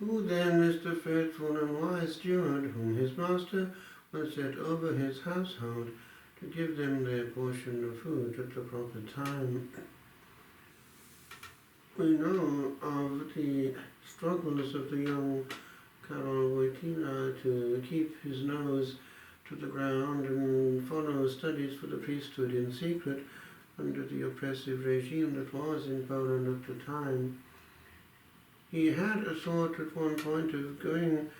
Who then is the faithful and wise steward whom his master will set over his household to give them their portion of food at the proper time? We know of the struggles of the young Karol Wojtyla to keep his nose to the ground and follow studies for the priesthood in secret under the oppressive regime that was in Poland at the time. He had a thought at one point of going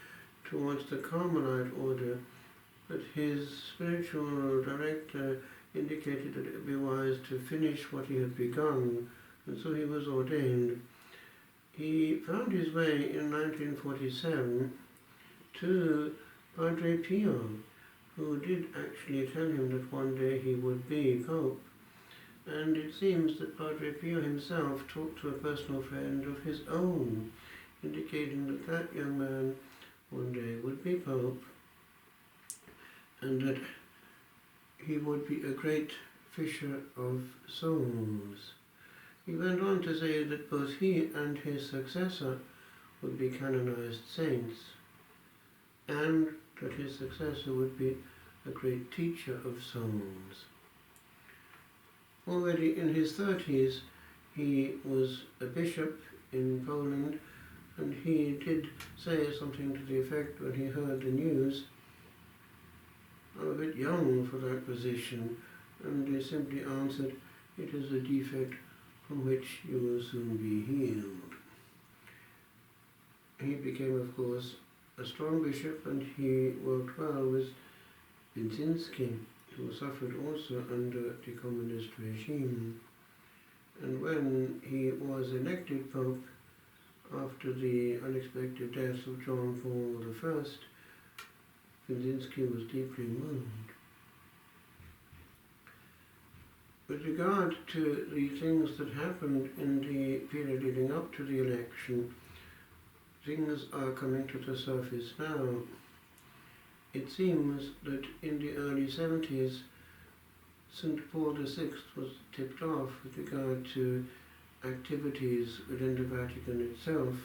towards the Carmelite order, but his spiritual director indicated that it would be wise to finish what he had begun, and so he was ordained. He found his way in 1947 to Padre Pio, who did actually tell him that one day he would be Pope. And it seems that Padre Pio himself talked to a personal friend of his own, indicating that that young man one day would be Pope, and that he would be a great fisher of souls. He went on to say that both he and his successor would be canonized saints, and that his successor would be a great teacher of souls. Already in his 30s, he was a bishop in Poland, and he did say something to the effect when he heard the news, "I'm a bit young for that position," and he simply answered, "It is a defect from which you will soon be healed." He became, of course, a strong bishop, and he worked well with Winzinski, who suffered also under the communist regime. And when he was elected Pope after the unexpected death of John Paul I, Winzinski was deeply moved. With regard to the things that happened in the period leading up to the election, things are coming to the surface now. It seems that in the early 70s, St. Paul VI was tipped off with regard to activities within the Vatican itself,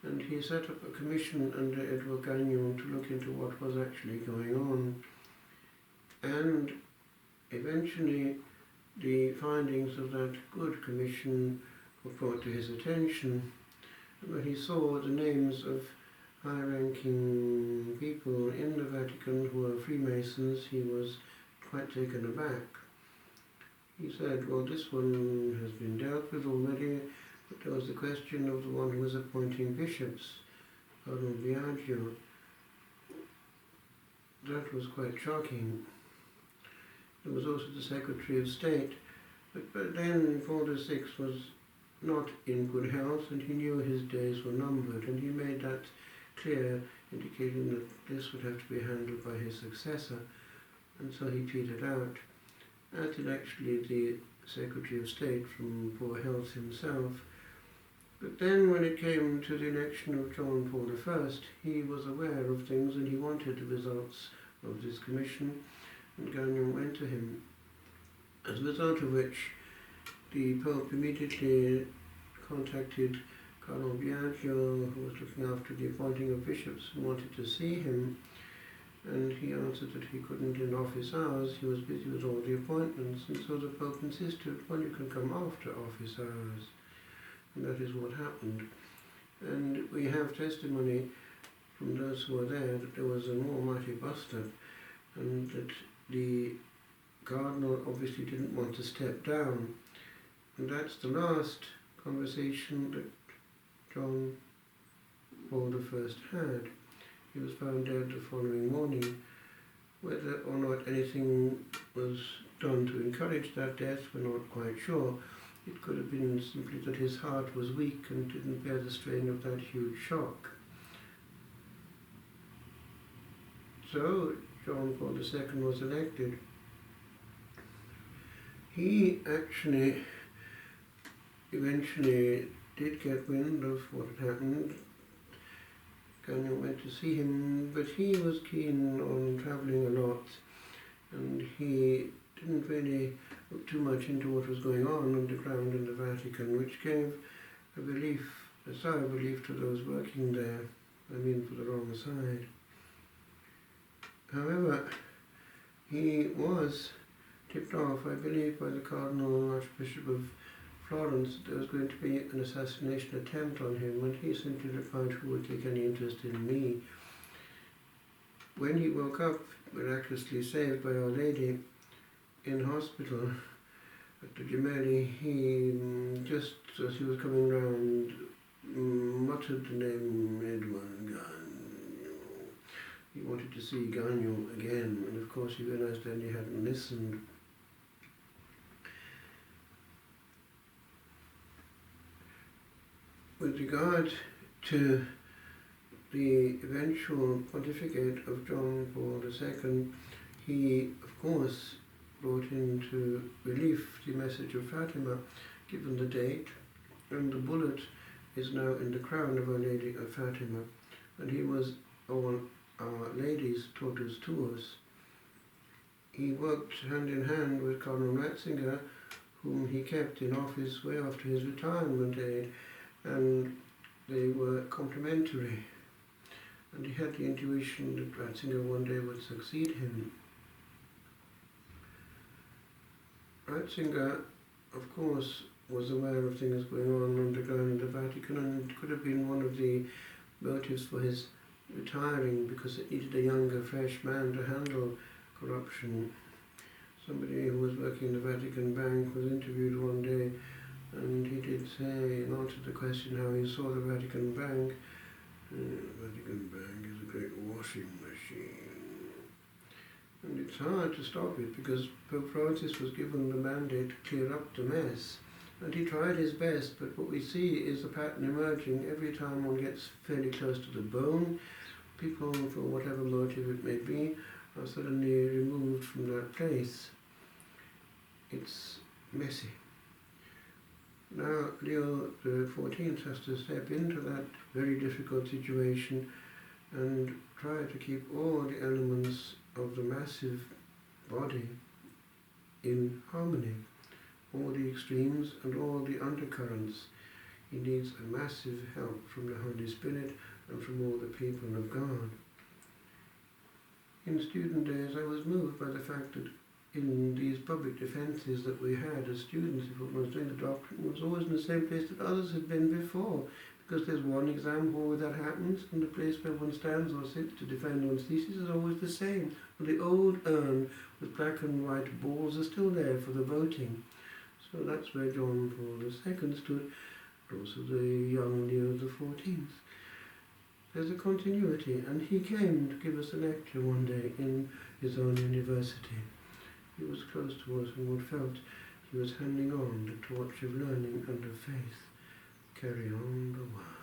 and he set up a commission under Edward Gagnon to look into what was actually going on. And eventually, the findings of that good commission were brought to his attention. And when he saw the names of high-ranking people in the Vatican who were Freemasons, he was quite taken aback. He said, well, this one has been dealt with already, but there was the question of the one who was appointing bishops, Cardinal Biagio. That was quite shocking. There was also the Secretary of State, but then Paul VI was not in good health, and he knew his days were numbered, and he made that clear, indicating that this would have to be handled by his successor, and so he petered out. As did actually the Secretary of State from poor health himself. But then when it came to the election of John Paul I, he was aware of things and he wanted the results of this commission, and Gagnon went to him, as a result of which the Pope immediately contacted Cardinal Biagio, who was looking after the appointing of bishops, and wanted to see him. And he answered that he couldn't in office hours, he was busy with all the appointments, and so the Pope insisted, well, you can come after office hours. And that is what happened. And we have testimony from those who were there that there was an almighty bust-up, and that the Cardinal obviously didn't want to step down. And that's the last conversation that John Paul I had. He was found dead the following morning. Whether or not anything was done to encourage that death, we're not quite sure. It could have been simply that his heart was weak and didn't bear the strain of that huge shock. So, John Paul II was elected. He actually eventually did get wind of what had happened. Gagnon went to see him, but he was keen on travelling a lot, and he didn't really look too much into what was going on underground in the Vatican, which gave a relief a sigh of relief to those working there, for the wrong side. However, he was tipped off, I believe, by the Cardinal Archbishop of Florence that there was going to be an assassination attempt on him, and he simply replied, "Who would take any interest in me?" When he woke up, miraculously saved by Our Lady, in hospital at the Gemelli, he just as he was coming round muttered the name Edwin Gagno. He wanted to see Gagno again, and of course he realized then he hadn't listened. With regard to the eventual pontificate of John Paul II, he, of course, brought into relief the message of Fatima, given the date, and the bullet is now in the crown of Our Lady of Fatima, and he was all Our Lady's totus tuus. He worked hand in hand with Cardinal Ratzinger, whom he kept in office way after his retirement age, and they were complementary. And he had the intuition that Ratzinger one day would succeed him. Ratzinger, of course, was aware of things going on underground in the Vatican, and it could have been one of the motives for his retiring, because it needed a younger, fresh man to handle corruption. Somebody who was working in the Vatican Bank was interviewed one day, and he did say, in answer to the question how he saw the Vatican Bank, the Vatican Bank is a great washing machine. And it's hard to stop it, because Pope Francis was given the mandate to clear up the mess. And he tried his best, but what we see is a pattern emerging. Every time one gets fairly close to the bone, people, for whatever motive it may be, are suddenly removed from that place. It's messy. Now Leo XIV has to step into that very difficult situation and try to keep all the elements of the massive body in harmony, all the extremes and all the undercurrents. He needs a massive help from the Holy Spirit and from all the people of God. In student days, I was moved by the fact that in these public defences that we had as students, if one was doing the doctrine, it was always in the same place that others had been before, because there's one exam hall where that happens, and the place where one stands or sits to defend one's thesis is always the same. And the old urn with black and white balls are still there for the voting. So that's where John Paul II stood, and also the young Leo XIV. There's a continuity, and he came to give us a lecture one day in his own university. He was close to us, and one felt he was handing on the torch of learning and of faith. Carry on the word.